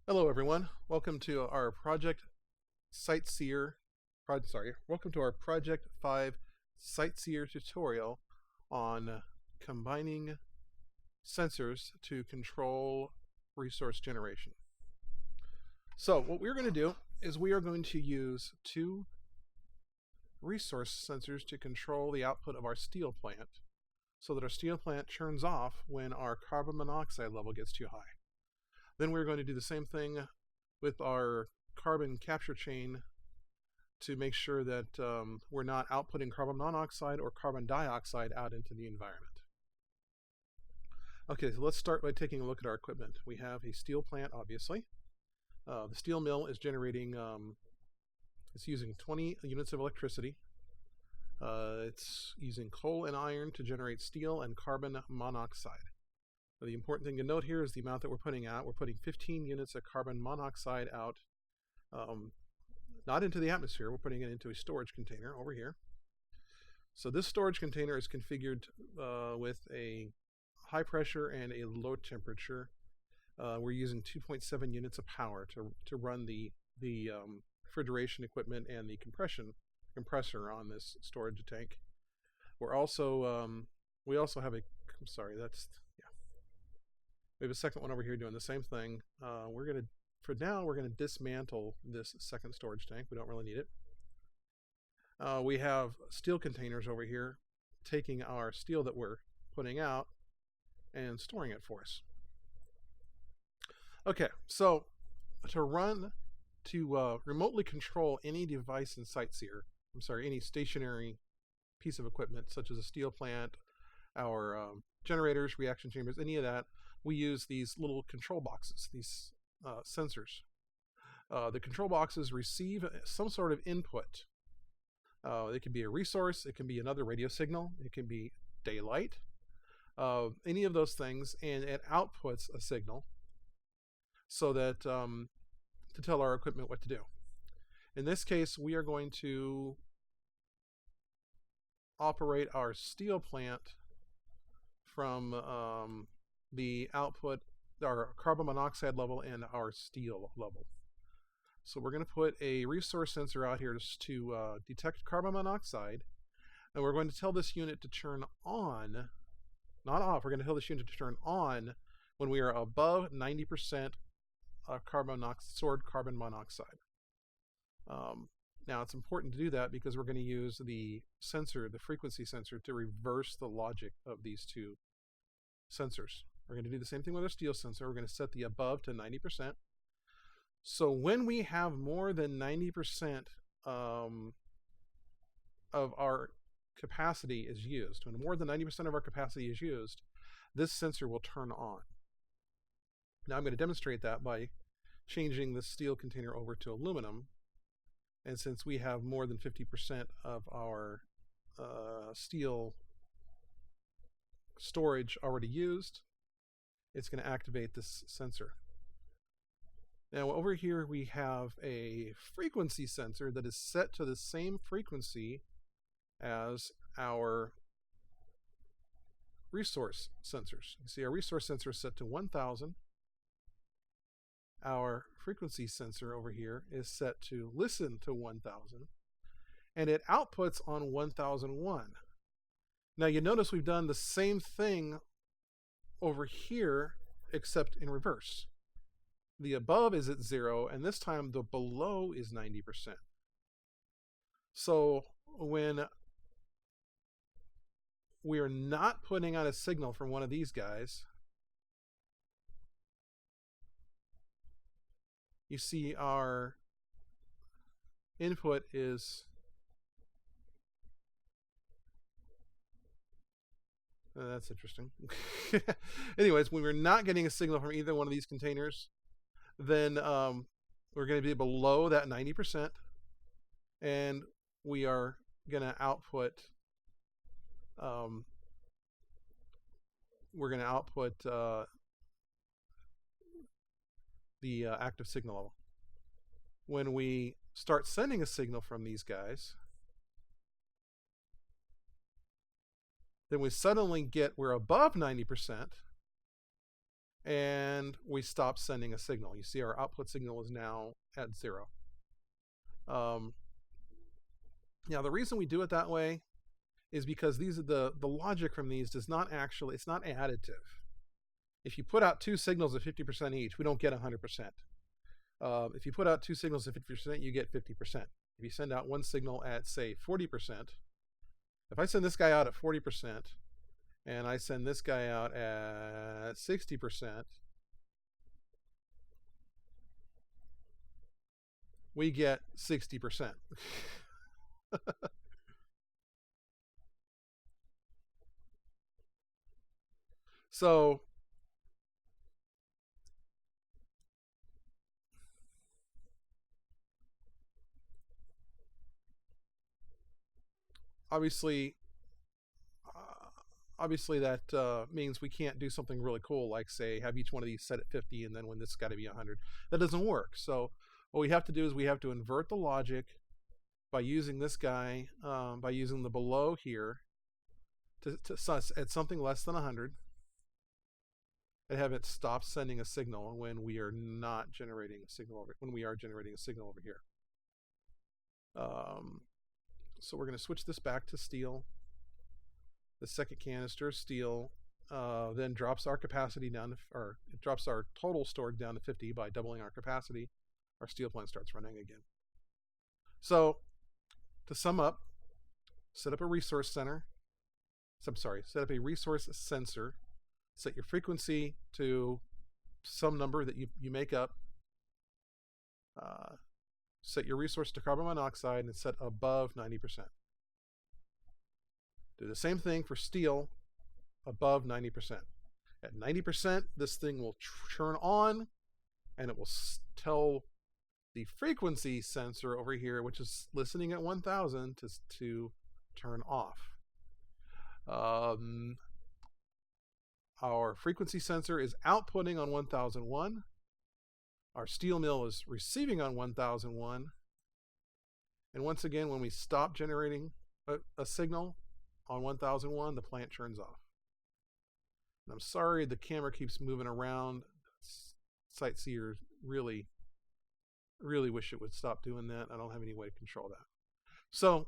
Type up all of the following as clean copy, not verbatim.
Hello everyone, welcome to our Project Sightseer, welcome to our Project 5 Sightseer tutorial on combining sensors to control resource generation. So what we're going to do is we are going to use two resource sensors to control the output of our steel plant so that our steel plant turns off when our carbon monoxide level gets too high. Then we're going to do the same thing with our carbon capture chain to make sure that we're not outputting carbon monoxide or carbon dioxide out into the environment. Okay, so let's start by taking a look at our equipment. We have a steel plant, obviously. The steel mill is generating, it's using 20 units of electricity. It's using coal and iron to generate steel and carbon monoxide. The important thing to note here is the amount that we're putting out. We're putting 15 units of carbon monoxide out, not into the atmosphere. We're putting it into a storage container over here. So this storage container is configured with a high pressure and a low temperature. We're using 2.7 units of power to run the refrigeration equipment and the compressor on this storage tank. We're also we also have a we have a second one over here doing the same thing. For now, we're gonna dismantle this second storage tank. We don't really need it. We have steel containers over here taking our steel that we're putting out and storing it for us. Okay, so to remotely control any device in Sightseer, any stationary piece of equipment such as a steel plant, our generators, reaction chambers, any of that, we use these little control boxes, these sensors. The control boxes receive some sort of input. It can be a resource, it can be another radio signal, it can be daylight, any of those things, and it outputs a signal so that to tell our equipment what to do. In this case, we are going to operate our steel plant from the output, our carbon monoxide level and our steel level. So we're going to put a resource sensor out here to detect carbon monoxide, and we're going to tell this unit to turn on, not off, we're going to tell this unit to turn on when we are above 90% stored carbon monoxide. Now it's important to do that because we're going to use the frequency sensor, to reverse the logic of these two sensors. We're going to do the same thing with our steel sensor. We're going to set the above to 90%. So when we have more than 90% of our capacity is used, when more than 90% of our capacity is used, this sensor will turn on. Now I'm going to demonstrate that by changing the steel container over to aluminum. And since we have more than 50% of our steel storage already used, it's going to activate this sensor. Now over here we have a frequency sensor that is set to the same frequency as our resource sensors. You see our resource sensor is set to 1000. Our frequency sensor over here is set to listen to 1000, and it outputs on 1001. Now you notice we've done the same thing over here except in reverse. The above is at 0, and this time the below is 90%. So when we are not putting out a signal from one of these guys, you see our input is that's interesting. Anyways, when we're not getting a signal from either one of these containers, then we're going to be below that 90%, and we are going to output the active signal level. When we start sending a signal from these guys, then we suddenly we're above 90%, and we stop sending a signal. You see our output signal is now at 0. Now the reason we do it that way is because these are the logic from these does not actually, it's not additive. If you put out two signals at 50% each, we don't get 100%. If you put out two signals at 50%, you get 50%. If you send out one signal at, say, 40%, if I send this guy out at 40% and I send this guy out at 60%, we get 60%. So obviously that means we can't do something really cool like, say, have each one of these set at 50 and then when this got to be 100. That doesn't work. So what we have to do is we have to invert the logic by using this guy, by using the below here to at something less than 100 and have it stop sending a signal when we are not generating a signal when we are generating a signal over here. So we're going to switch this back to steel. The second canister of steel then drops our capacity down to, or it drops our total stored down to 50 by doubling our capacity. Our steel plant starts running again. So to sum up, set up a resource center. Set up a resource sensor. Set your frequency to some number that you make up. Set your resource to carbon monoxide and set above 90%. Do the same thing for steel, above 90%. At 90%, this thing will turn on and it will tell the frequency sensor over here, which is listening at 1000, to turn off. Our frequency sensor is outputting on 1001. Our steel mill is receiving on 1001. And once again, when we stop generating a signal on 1001, the plant turns off. And I'm sorry the camera keeps moving around. Sightseer really wish it would stop doing that. I don't have any way to control that. So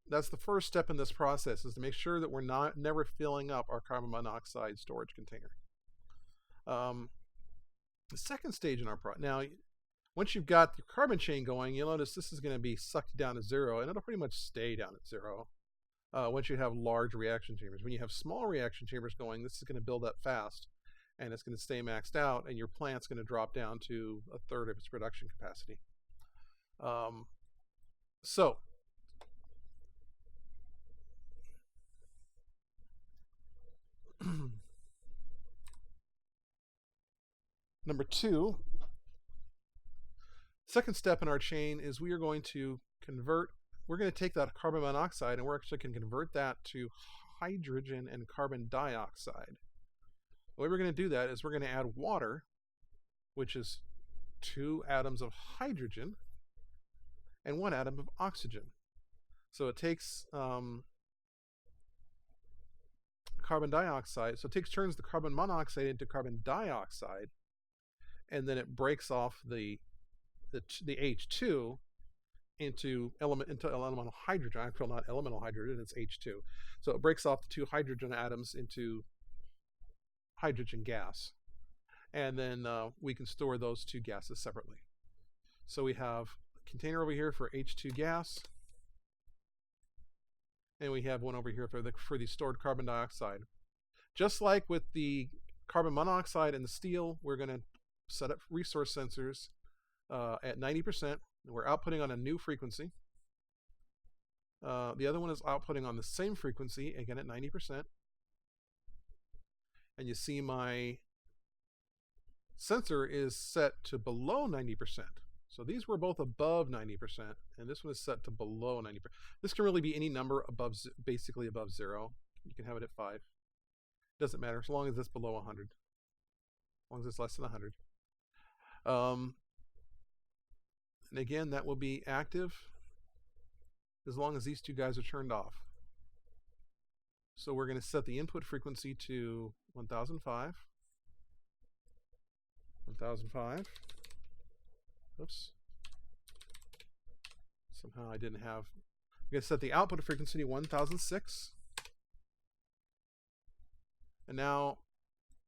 that's the first step in this process, is to make sure that we're never filling up our carbon monoxide storage container. The second stage in our project, now once you've got the carbon chain going, you'll notice this is going to be sucked down to 0, and it'll pretty much stay down at 0 once you have large reaction chambers. When you have small reaction chambers going, this is going to build up fast, and it's going to stay maxed out, and your plant's going to drop down to a third of its production capacity. So number 2, second step in our chain is we are going to we're going to take that carbon monoxide and we're actually going to convert that to hydrogen and carbon dioxide. The way we're going to do that is we're going to add water, which is 2 atoms of hydrogen and 1 atom of oxygen. So it takes carbon dioxide, so it turns the carbon monoxide into carbon dioxide, and then it breaks off the H2 into elemental hydrogen. Actually, not elemental hydrogen, it's H2. So it breaks off the 2 hydrogen atoms into hydrogen gas. And then we can store those 2 gases separately. So we have a container over here for H2 gas, and we have one over here for the stored carbon dioxide. Just like with the carbon monoxide and the steel, we're going to set up resource sensors at 90%. We're outputting on a new frequency. The other one is outputting on the same frequency, again at 90%. And you see my sensor is set to below 90%. So these were both above 90%, and this one is set to below 90%. This can really be any number above, basically above 0. You can have it at 5. Doesn't matter, as long as it's below 100. As long as it's less than 100. And again, that will be active as long as these 2 guys are turned off. So we're going to set the input frequency to 1005. 1005. Oops. Somehow I didn't have. I'm going to set the output frequency to 1006. And now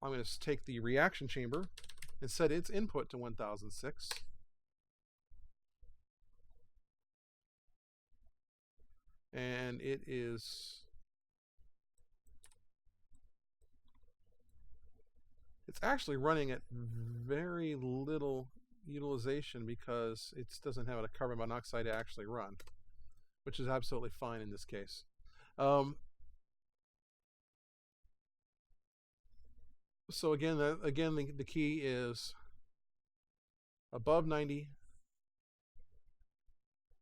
I'm going to take the reaction chamber and set its input to 1006. And it's actually running at very little utilization because it doesn't have a carbon monoxide to actually run, which is absolutely fine in this case. So again, the key is above 90,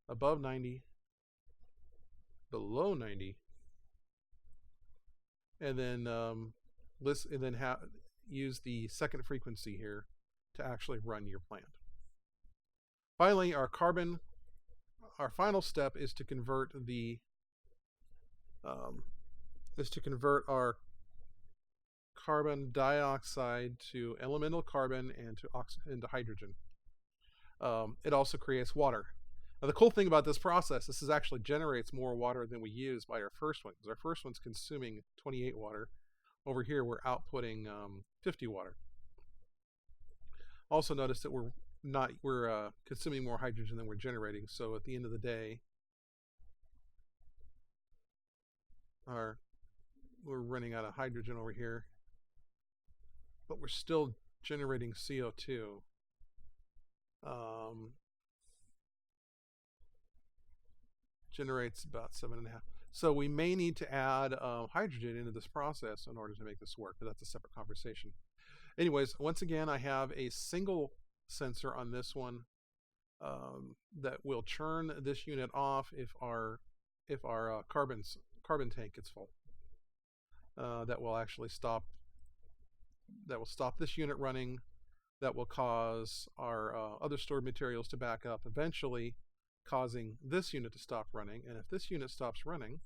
above 90, below 90, and then use the second frequency here to actually run your plant. Finally, our final step is to convert our carbon dioxide to elemental carbon and into hydrogen. It also creates water. Now the cool thing about this process, this actually generates more water than we use by our first one, because our first one's consuming 28 water. Over here we're outputting 50 water. Also notice that we're consuming more hydrogen than we're generating, so at the end of the day we're running out of hydrogen over here, but we're still generating CO2. Generates about 7.5. So we may need to add hydrogen into this process in order to make this work, but that's a separate conversation. Anyways, once again, I have a single sensor on this one that will turn this unit off if our carbon tank gets full. That will actually stop. That will stop this unit running. That will cause our other stored materials to back up, eventually causing this unit to stop running. And if this unit stops running,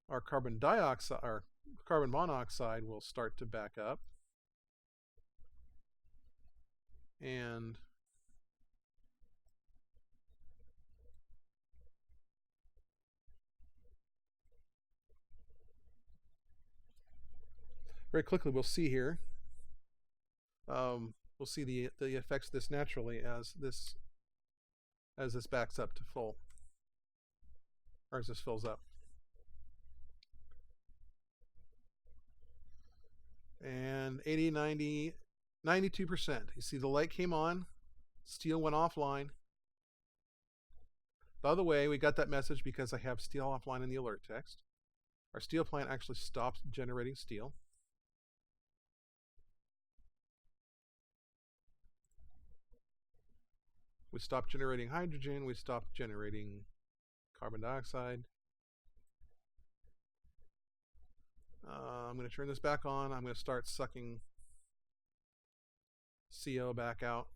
our carbon monoxide will start to back up, and very quickly we'll see here. We'll see the effects of this naturally as this backs up to full, or as this fills up. And 80, 90, 92%. You see the light came on, steel went offline. By the way, we got that message because I have steel offline in the alert text. Our steel plant actually stopped generating steel. We stopped generating hydrogen, we stopped generating carbon dioxide. I'm going to turn this back on. I'm going to start sucking CO back out.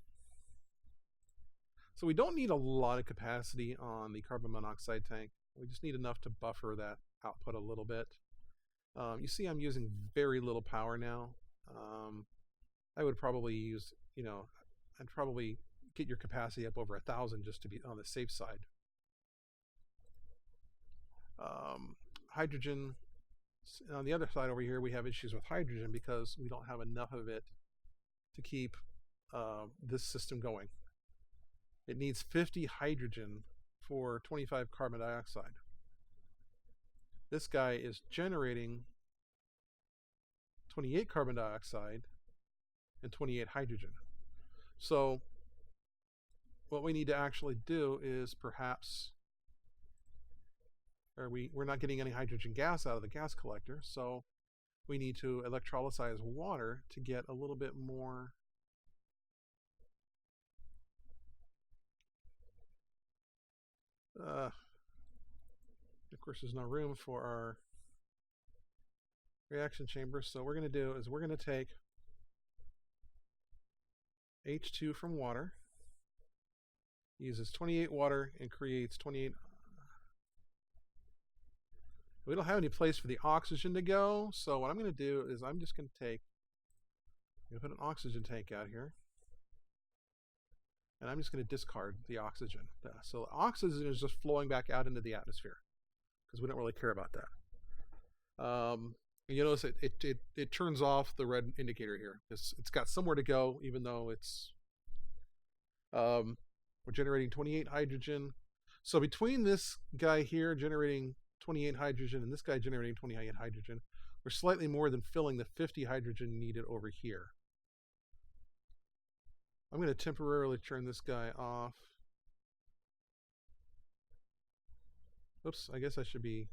So we don't need a lot of capacity on the carbon monoxide tank. We just need enough to buffer that output a little bit. You see I'm using very little power now. I would probably use, I'd probably get your capacity up over 1,000 just to be on the safe side. Hydrogen, on the other side over here, we have issues with hydrogen because we don't have enough of it to keep this system going. It needs 50 hydrogen for 25 carbon dioxide. This guy is generating 28 carbon dioxide and 28 hydrogen. So what we need to actually do is perhaps, we're not getting any hydrogen gas out of the gas collector, so we need to electrolyze water to get a little bit more of course there's no room for our reaction chamber, so what we're going to do is we're going to take H2 from water, uses 28 water and creates 28. We don't have any place for the oxygen to go, so what I'm going to do is I'm just going to take I'm going to put an oxygen tank out here. And I'm just going to discard the oxygen. So oxygen is just flowing back out into the atmosphere because we don't really care about that. You notice it turns off the red indicator here. It's got somewhere to go, even though it's we're generating 28 hydrogen. So between this guy here generating 28 hydrogen and this guy generating 28 hydrogen, we're slightly more than filling the 50 hydrogen needed over here. I'm going to temporarily turn this guy off. Oops, I guess I should be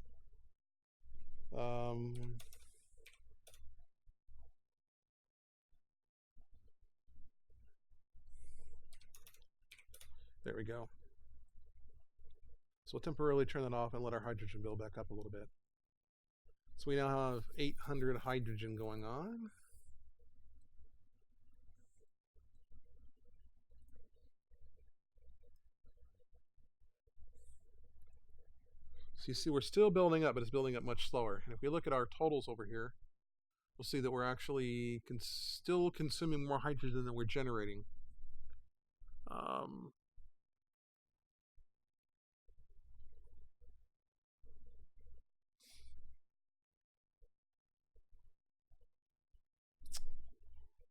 there we go. So we'll temporarily turn that off and let our hydrogen build back up a little bit. So we now have 800 hydrogen going on. So you see we're still building up, but it's building up much slower. And if we look at our totals over here, we'll see that we're actually still consuming more hydrogen than we're generating.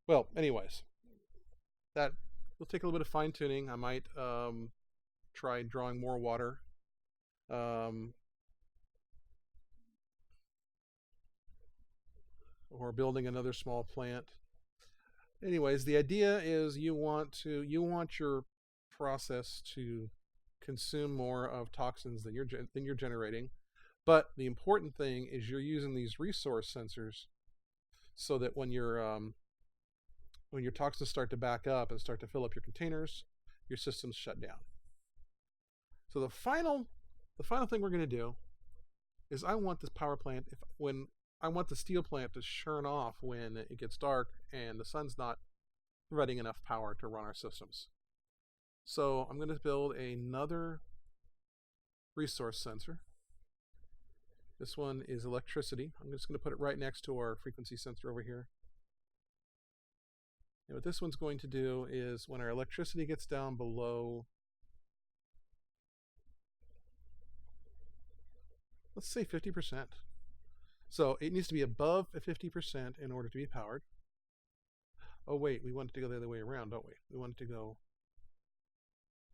Well, anyways, that will take a little bit of fine tuning. I might try drawing more water. Or building another small plant. Anyways, the idea is you want your process to consume more of toxins than you're generating. But the important thing is you're using these resource sensors so that when your toxins start to back up and start to fill up your containers, your system's shut down. So the final thing we're going to do is I want this power plant, I want the steel plant to churn off when it gets dark and the sun's not providing enough power to run our systems. So I'm going to build another resource sensor. This one is electricity. I'm just going to put it right next to our frequency sensor over here. And what this one's going to do is when our electricity gets down below, let's say 50%. So it needs to be above 50% in order to be powered. Oh wait, we want it to go the other way around, don't we? We want it to go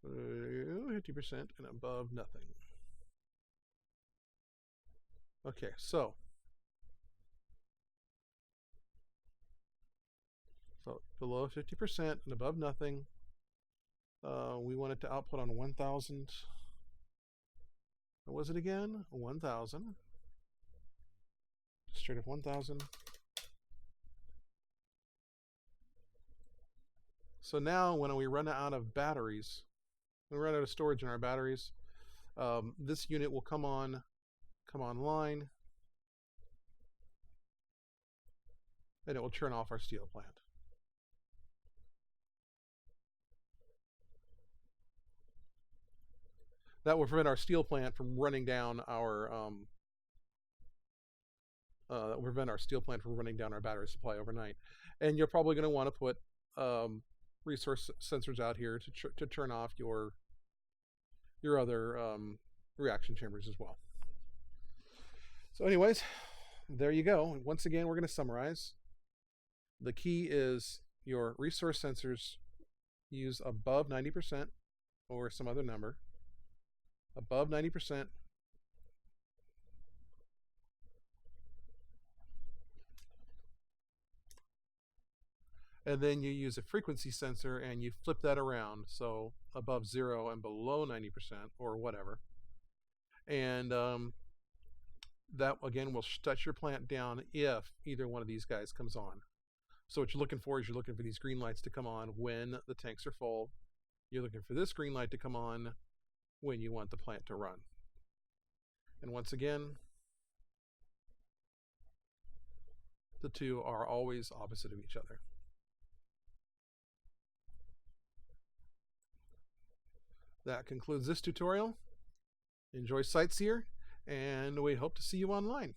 50% and above nothing. Okay, so below 50% and above nothing. We want it to output on 1,000. What was it again? 1,000. Straight up 1,000. So now when we run out of batteries, when we run out of storage in our batteries, this unit will come online, and it will turn off our steel plant. That will prevent our steel plant from running down our battery supply overnight. And you're probably going to want to put resource sensors out here to turn off your other reaction chambers as well. So anyways, there you go. Once again, we're going to summarize. The key is your resource sensors use above 90% or some other number. Above 90%. And then you use a frequency sensor and you flip that around, so above 0 and below 90% or whatever. And that again will shut your plant down if either one of these guys comes on. So what you're looking for is you're looking for these green lights to come on when the tanks are full. You're looking for this green light to come on when you want the plant to run. And once again, the two are always opposite of each other. That concludes this tutorial. Enjoy Sightseer, and we hope to see you online.